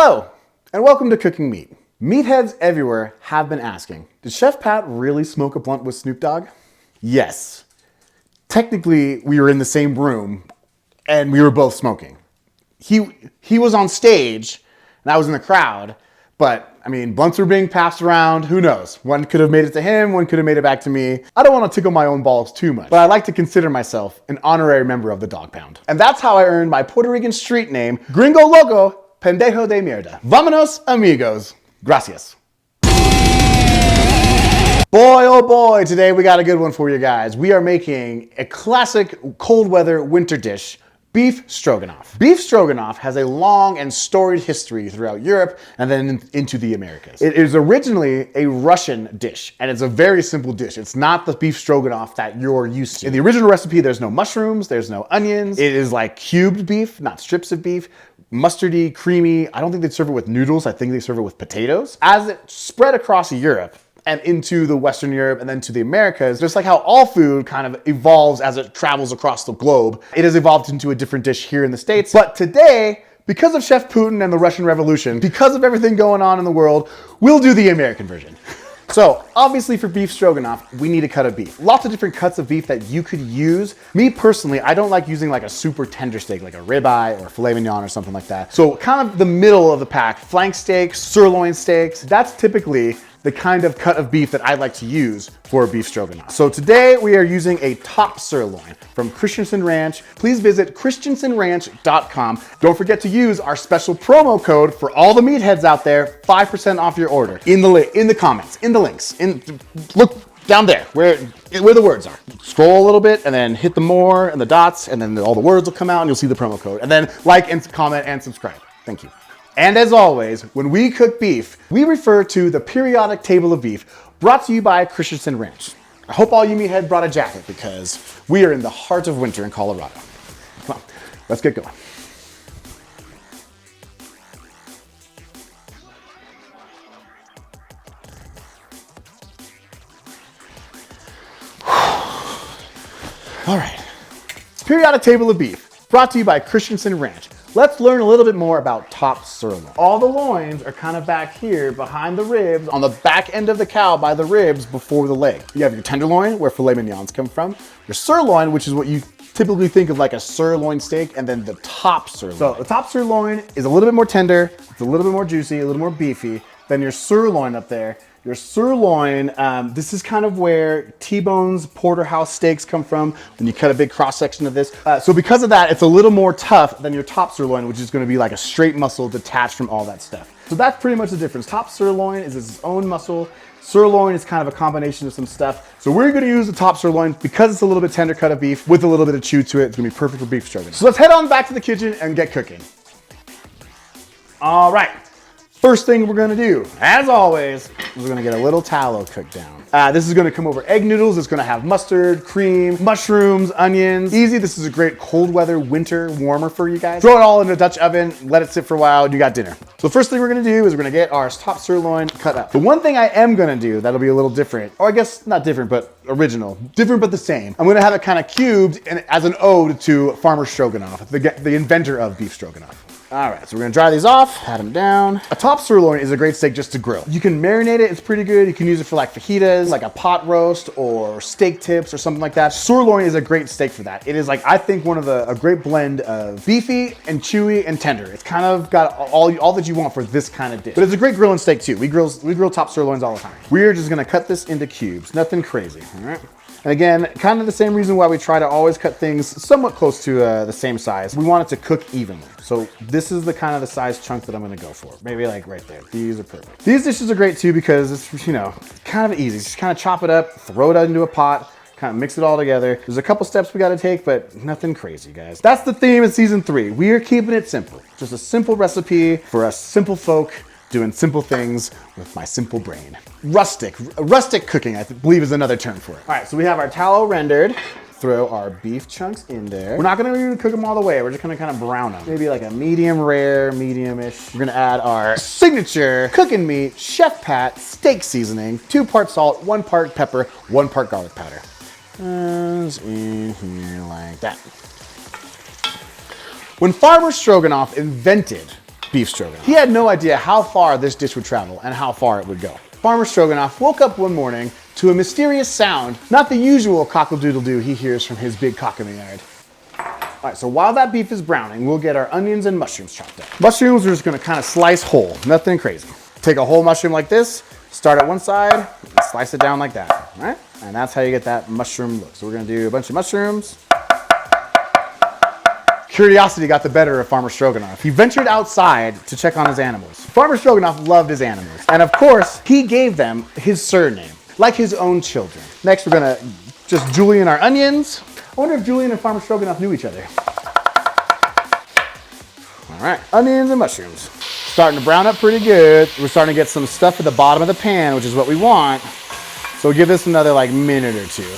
Hello, and welcome to Cooking Meat. Meatheads everywhere have been asking, did Chef Pat really smoke a blunt with Snoop Dogg? Yes. Technically, we were in the same room, and we were both smoking. He was on stage, and I was in the crowd, but, I mean, blunts were being passed around, who knows? One could have made it to him, one could have made it back to me. I don't want to tickle my own balls too much, but I like to consider myself an honorary member of the Dog Pound. And that's how I earned my Puerto Rican street name, Gringo Loco Pendejo de Mierda. Vámonos, amigos. Gracias. Boy, oh boy, today we got a good one for you guys. We are making a classic cold weather winter dish, beef stroganoff. Beef stroganoff has a long and storied history throughout Europe and then into the Americas. It is originally a Russian dish, and it's a very simple dish. It's not the beef stroganoff that you're used to. In the original recipe, there's no mushrooms, there's no onions. It is like cubed beef, not strips of beef. Mustardy, creamy. I don't think they serve it with noodles. I think they serve it with potatoes. As it spread across Europe and into the Western Europe and then to the Americas, just like how all food kind of evolves as it travels across the globe, it has evolved into a different dish here in the States. But today, because of Chef Putin and the Russian Revolution, because of everything going on in the world, we'll do the American version. So obviously for beef stroganoff, we need a cut of beef. Lots of different cuts of beef that you could use. Me personally, I don't like using like a super tender steak, like a ribeye or filet mignon or something like that. So kind of the middle of the pack, flank steaks, sirloin steaks, that's typically the kind of cut of beef that I like to use for beef stroganoff. So today we are using a top sirloin from Christensen Ranch. Please visit christensenranch.com. Don't forget to use our special promo code for all the meatheads out there, 5% off your order. In the comments, in the links, look down there where the words are. Scroll a little bit and then hit the more and the dots, and then all the words will come out and you'll see the promo code. And then like and comment and subscribe. Thank you. And as always, when we cook beef, we refer to the periodic table of beef brought to you by Christensen Ranch. I hope all you meatheads brought a jacket because we are in the heart of winter in Colorado. Come on, let's get going. All right, periodic table of beef brought to you by Christensen Ranch. Let's learn a little bit more about top sirloin. All the loins are kind of back here behind the ribs, on the back end of the cow by the ribs before the leg. You have your tenderloin, where filet mignons come from, your sirloin, which is what you typically think of like a sirloin steak, and then the top sirloin. So the top sirloin is a little bit more tender, it's a little bit more juicy, a little more beefy than your sirloin up there. Your sirloin, this is kind of where T-bones, porterhouse steaks come from when you cut a big cross section of this. So because of that, it's a little more tough than your top sirloin, which is gonna be like a straight muscle detached from all that stuff. So that's pretty much the difference. Top sirloin is its own muscle. Sirloin is kind of a combination of some stuff. So we're gonna use the top sirloin because it's a little bit tender cut of beef with a little bit of chew to it. It's gonna be perfect for beef stroganoff. So let's head on back to the kitchen and get cooking. All right. First thing we're gonna do, as always, is we're gonna get a little tallow cooked down. This is gonna come over egg noodles. It's gonna have mustard, cream, mushrooms, onions. Easy, this is a great cold weather winter warmer for you guys. Throw it all in a Dutch oven, let it sit for a while, and you got dinner. So the first thing we're gonna do is we're gonna get our top sirloin cut up. The one thing I am gonna do that'll be a little different, or I guess not different, but original. Different but the same. I'm gonna have it kind of cubed and as an ode to Farmer Stroganoff, the inventor of beef stroganoff. All right, so we're gonna dry these off, pat them down. A top sirloin is a great steak just to grill. You can marinate it, it's pretty good. You can use it for like fajitas, like a pot roast or steak tips or something like that. Sirloin is a great steak for that. It is like, I think a great blend of beefy and chewy and tender. It's kind of got all that you want for this kind of dish. But it's a great grilling steak too. We grill top sirloins all the time. We're just gonna cut this into cubes, nothing crazy, all right? And again, kind of the same reason why we try to always cut things somewhat close to the same size. We want it to cook evenly. So this is the kind of the size chunk that I'm gonna go for. Maybe like right there. These are perfect. These dishes are great too because it's, you know, kind of easy. Just kind of chop it up, throw it into a pot, kind of mix it all together. There's a couple steps we gotta take, but nothing crazy, guys. That's the theme of season 3. We are keeping it simple. Just a simple recipe for us simple folk doing simple things with my simple brain. Rustic cooking, I believe is another term for it. All right, so we have our tallow rendered. Throw our beef chunks in there. We're not gonna even cook them all the way. We're just gonna kind of brown them. Maybe like a medium rare, medium-ish. We're gonna add our signature cooking meat, Chef Pat steak seasoning, 2 parts salt, 1 part pepper, 1 part garlic powder. And in here like that. When Farmer Stroganoff invented beef stroganoff. He had no idea how far this dish would travel and how far it would go. Farmer Stroganoff woke up one morning to a mysterious sound, not the usual cockle-doodle-doo he hears from his big cock in the yard. All right, so while that beef is browning, we'll get our onions and mushrooms chopped up. Mushrooms, we're just gonna kind of slice whole, nothing crazy. Take a whole mushroom like this, start at one side, and slice it down like that, all right? And that's how you get that mushroom look. So we're gonna do a bunch of mushrooms. Curiosity got the better of Farmer Stroganoff. He ventured outside to check on his animals. Farmer Stroganoff loved his animals. And of course, he gave them his surname, like his own children. Next, we're gonna just julienne our onions. I wonder if Julian and Farmer Stroganoff knew each other. All right, onions and mushrooms. Starting to brown up pretty good. We're starting to get some stuff at the bottom of the pan, which is what we want. So we'll give this another like minute or two.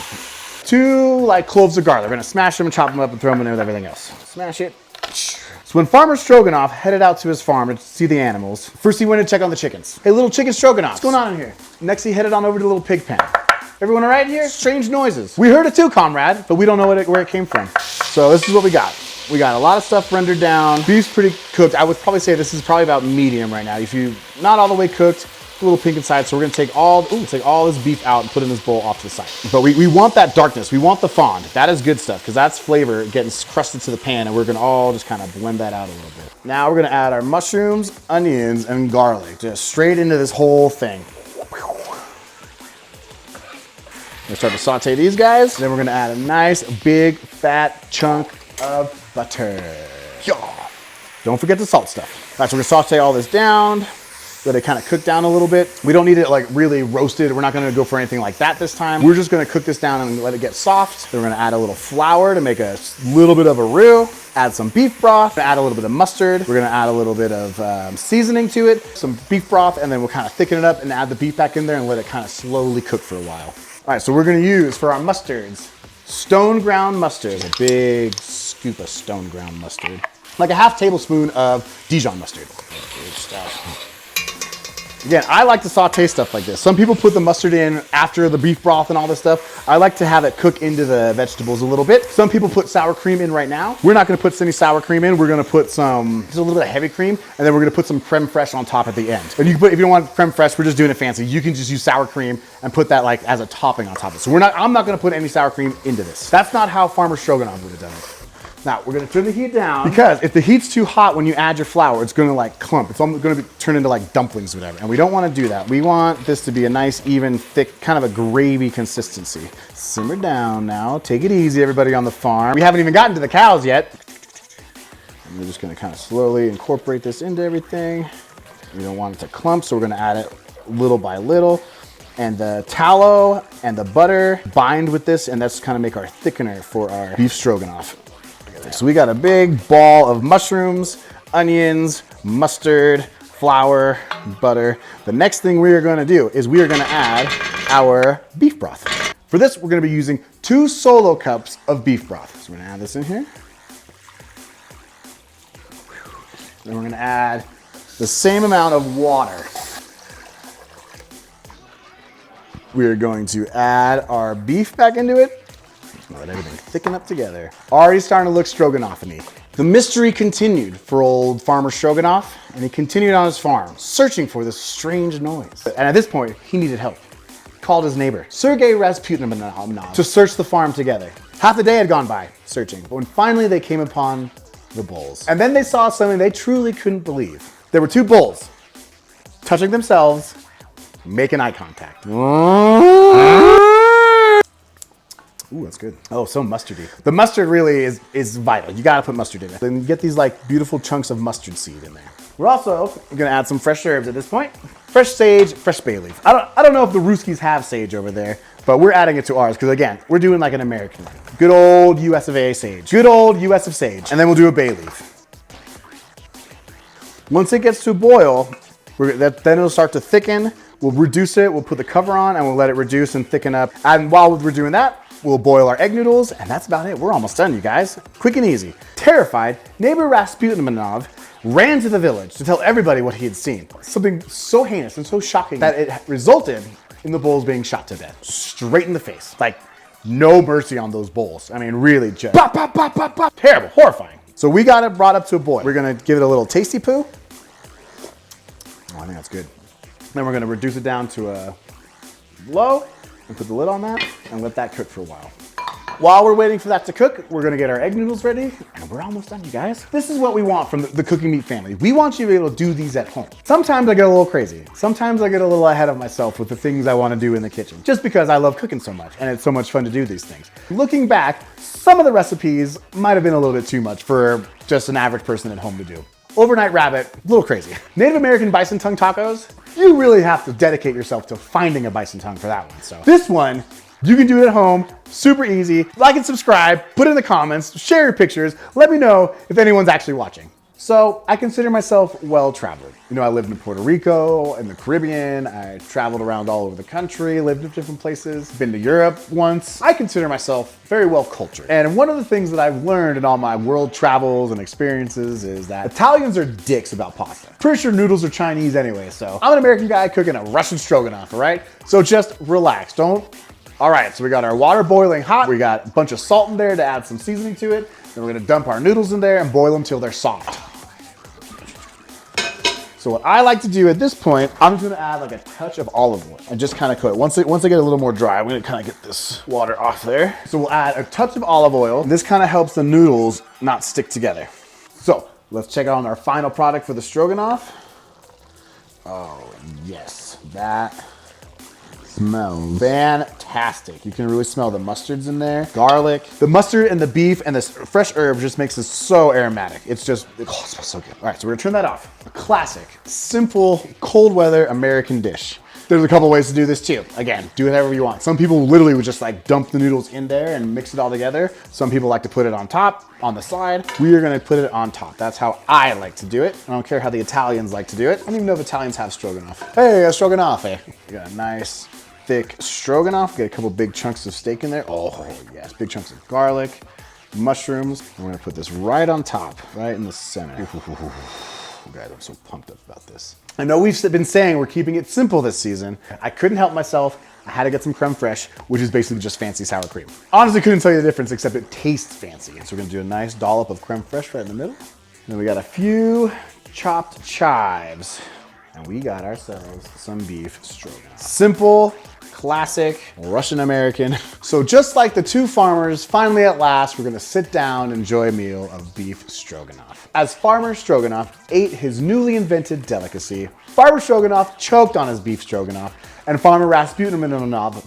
2 like cloves of garlic. We're gonna smash them and chop them up and throw them in there with everything else. Smash it. So when Farmer Stroganoff headed out to his farm to see the animals, first he went to check on the chickens. Hey, little chicken Stroganoff, what's going on in here? Next he headed on over to the little pig pen. Everyone all right here? Strange noises. We heard it too, comrade, but we don't know where it came from. So this is what we got. We got a lot of stuff rendered down. Beef's pretty cooked. I would probably say this is probably about medium right now. If you not all the way cooked, a little pink inside. So we're gonna take all this beef out and put in this bowl off to the side. But we want that darkness. We want the fond. That is good stuff because that's flavor getting crusted to the pan, and we're gonna all just kind of blend that out a little bit. Now we're gonna add our mushrooms, onions, and garlic just straight into this whole thing. We're gonna start to saute these guys. Then we're gonna add a nice big fat chunk of butter. Yeah. Don't forget the salt stuff. All right, so we're gonna saute all this down. Let it kind of cook down a little bit. We don't need it like really roasted. We're not gonna go for anything like that this time. We're just gonna cook this down and let it get soft. Then we're gonna add a little flour to make a little bit of a roux. Add some beef broth, add a little bit of mustard. We're gonna add a little bit of seasoning to it, some beef broth, and then we'll kind of thicken it up and add the beef back in there and let it kind of slowly cook for a while. All right, so we're gonna use for our mustards, stone ground mustard, a big scoop of stone ground mustard. Like a half tablespoon of Dijon mustard. Good stuff. Again, I like to saute stuff like this. Some people put the mustard in after the beef broth and all this stuff. I like to have it cook into the vegetables a little bit. Some people put sour cream in right now. We're not gonna put any sour cream in. We're gonna put just a little bit of heavy cream, and then we're gonna put some creme fraiche on top at the end. And you can put, if you don't want creme fraiche, we're just doing it fancy. You can just use sour cream and put that like as a topping on top of it. So I'm not gonna put any sour cream into this. That's not how Farmer Stroganoff would have done it. Now, we're gonna turn the heat down because if the heat's too hot when you add your flour, it's gonna like clump. It's almost gonna turn into like dumplings or whatever. And we don't wanna do that. We want this to be a nice, even, thick, kind of a gravy consistency. Simmer down now. Take it easy, everybody on the farm. We haven't even gotten to the cows yet. And we're just gonna kind of slowly incorporate this into everything. We don't want it to clump, so we're gonna add it little by little. And the tallow and the butter bind with this, and that's kind of make our thickener for our beef stroganoff. So we got a big ball of mushrooms, onions, mustard, flour, butter. The next thing we are gonna do is we are gonna add our beef broth. For this, we're gonna be using 2 solo cups of beef broth. So we're gonna add this in here. Then we're gonna add the same amount of water. We're going to add our beef back into it. Let everything thicken up together. Already starting to look stroganoff-y. The mystery continued for old Farmer Stroganoff, and he continued on his farm, searching for this strange noise. And at this point, he needed help. He called his neighbor, Sergei Rasputinov, to search the farm together. Half the day had gone by searching, but when finally they came upon the bulls. And then they saw something they truly couldn't believe. There were 2 bulls, touching themselves, making eye contact. Ooh, that's good. Oh, so mustardy. The mustard really is vital. You gotta put mustard in it. Then get these like beautiful chunks of mustard seed in there. We're also gonna add some fresh herbs at this point. Fresh sage, fresh bay leaf. I don't know if the Ruskies have sage over there, but we're adding it to ours because again, we're doing like an American one. Good old US of A sage. Good old US of sage. And then we'll do a bay leaf. Once it gets to a boil, then it'll start to thicken. We'll reduce it, we'll put the cover on, and we'll let it reduce and thicken up. And while we're doing that, we'll boil our egg noodles, and that's about it. We're almost done, you guys. Quick and easy. Terrified, neighbor Rasputinov ran to the village to tell everybody what he had seen. Something so heinous and so shocking that it resulted in the bulls being shot to death. Straight in the face. Like, no mercy on those bulls. I mean, really just bop, bop, bop, bop, bop. Terrible, horrifying. So we got it brought up to a boil. We're gonna give it a little tasty poo. Oh, I think that's good. Then we're gonna reduce it down to a low and put the lid on that and let that cook for a while. While we're waiting for that to cook, we're gonna get our egg noodles ready, and we're almost done, you guys. This is what we want from the Cooking Meat family. We want you to be able to do these at home. Sometimes I get a little crazy. Sometimes I get a little ahead of myself with the things I wanna do in the kitchen, just because I love cooking so much, and it's so much fun to do these things. Looking back, some of the recipes might have been a little bit too much for just an average person at home to do. Overnight rabbit, a little crazy. Native American bison tongue tacos, you really have to dedicate yourself to finding a bison tongue for that one. So this one, you can do it at home, super easy. Like and subscribe, put it in the comments, share your pictures, let me know if anyone's actually watching. So I consider myself well-traveled. You know, I lived in Puerto Rico, in the Caribbean, I traveled around all over the country, lived in different places, been to Europe once. I consider myself very well-cultured. And one of the things that I've learned in all my world travels and experiences is that Italians are dicks about pasta. Pretty sure noodles are Chinese anyway, so I'm an American guy cooking a Russian stroganoff, all right? So just relax, All right, so we got our water boiling hot. We got a bunch of salt in there to add some seasoning to it. Then we're gonna dump our noodles in there and boil them till they're soft. So what I like to do at this point, I'm just gonna add like a touch of olive oil and just kind of coat it. Once they get a little more dry, I'm gonna kind of get this water off there. So we'll add a touch of olive oil. This kind of helps the noodles not stick together. So let's check out our final product for the stroganoff. Oh yes, that smells fantastic. You can really smell the mustards in there, garlic. The mustard and the beef and this fresh herb just makes this so aromatic. It's just, it smells so good. All right, so we're gonna turn that off. A classic, simple, cold weather American dish. There's a couple ways to do this too. Again, do whatever you want. Some people literally would just like dump the noodles in there and mix it all together. Some people like to put it on top, on the side. We are gonna put it on top. That's how I like to do it. I don't care how the Italians like to do it. I don't even know if Italians have stroganoff. Hey, a stroganoff, eh? We got a nice, thick stroganoff. Get a couple big chunks of steak in there. Oh yes, big chunks of garlic, mushrooms. We're gonna put this right on top, right in the center. Guys, I'm so pumped up about this. I know we've been saying we're keeping it simple this season. I couldn't help myself. I had to get some creme fraiche, which is basically just fancy sour cream. Honestly, couldn't tell you the difference except it tastes fancy. So we're gonna do a nice dollop of creme fraiche right in the middle. Then we got a few chopped chives. And we got ourselves some beef stroganoff. Simple, classic, Russian American. So just like the two farmers, finally at last, we're gonna sit down and enjoy a meal of beef stroganoff. As Farmer Stroganoff ate his newly invented delicacy, Farmer Stroganoff choked on his beef stroganoff, and Farmer Rasputin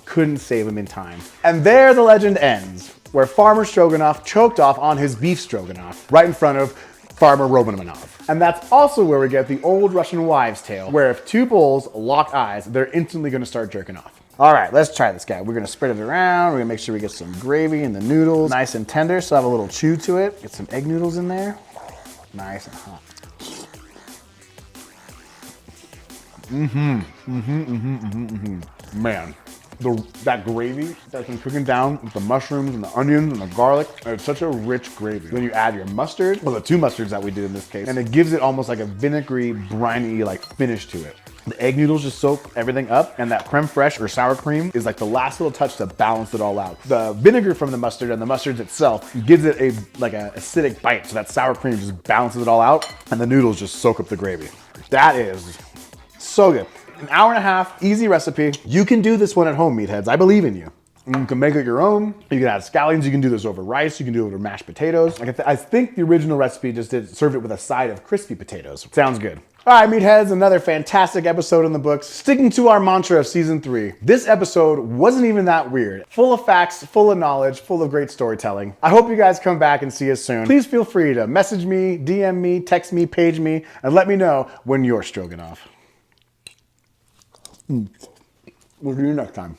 couldn't save him in time. And there the legend ends, where Farmer Stroganoff choked off on his beef stroganoff right in front of Farmer Romanov. And that's also where we get the old Russian wives' tale, where if two bulls lock eyes, they're instantly gonna start jerking off. All right, let's try this guy. We're gonna spread it around. We're gonna make sure we get some gravy in the noodles. Nice and tender, so have a little chew to it. Get some egg noodles in there. Nice and hot. Man, that gravy that's been cooking down with the mushrooms and the onions and the garlic, it's such a rich gravy. Then you add your mustard, well, the two mustards that we did in this case, and it gives it almost like a vinegary, briny like finish to it. The egg noodles just soak everything up, and that creme fraiche or sour cream is like the last little touch to balance it all out. The vinegar from the mustard and the mustards itself gives it a like an acidic bite, so that sour cream just balances it all out, and the noodles just soak up the gravy. That is so good. An hour and a half, easy recipe. You can do this one at home, meatheads. I believe in you. You can make it your own. You can add scallions. You can do this over rice. You can do it over mashed potatoes. Like I think the original recipe just served it with a side of crispy potatoes. Sounds good. All right, meatheads, another fantastic episode in the books. Sticking to our mantra of season 3. This episode wasn't even that weird. Full of facts, full of knowledge, full of great storytelling. I hope you guys come back and see us soon. Please feel free to message me, DM me, text me, page me, and let me know when you're stroganoff. We'll see you next time.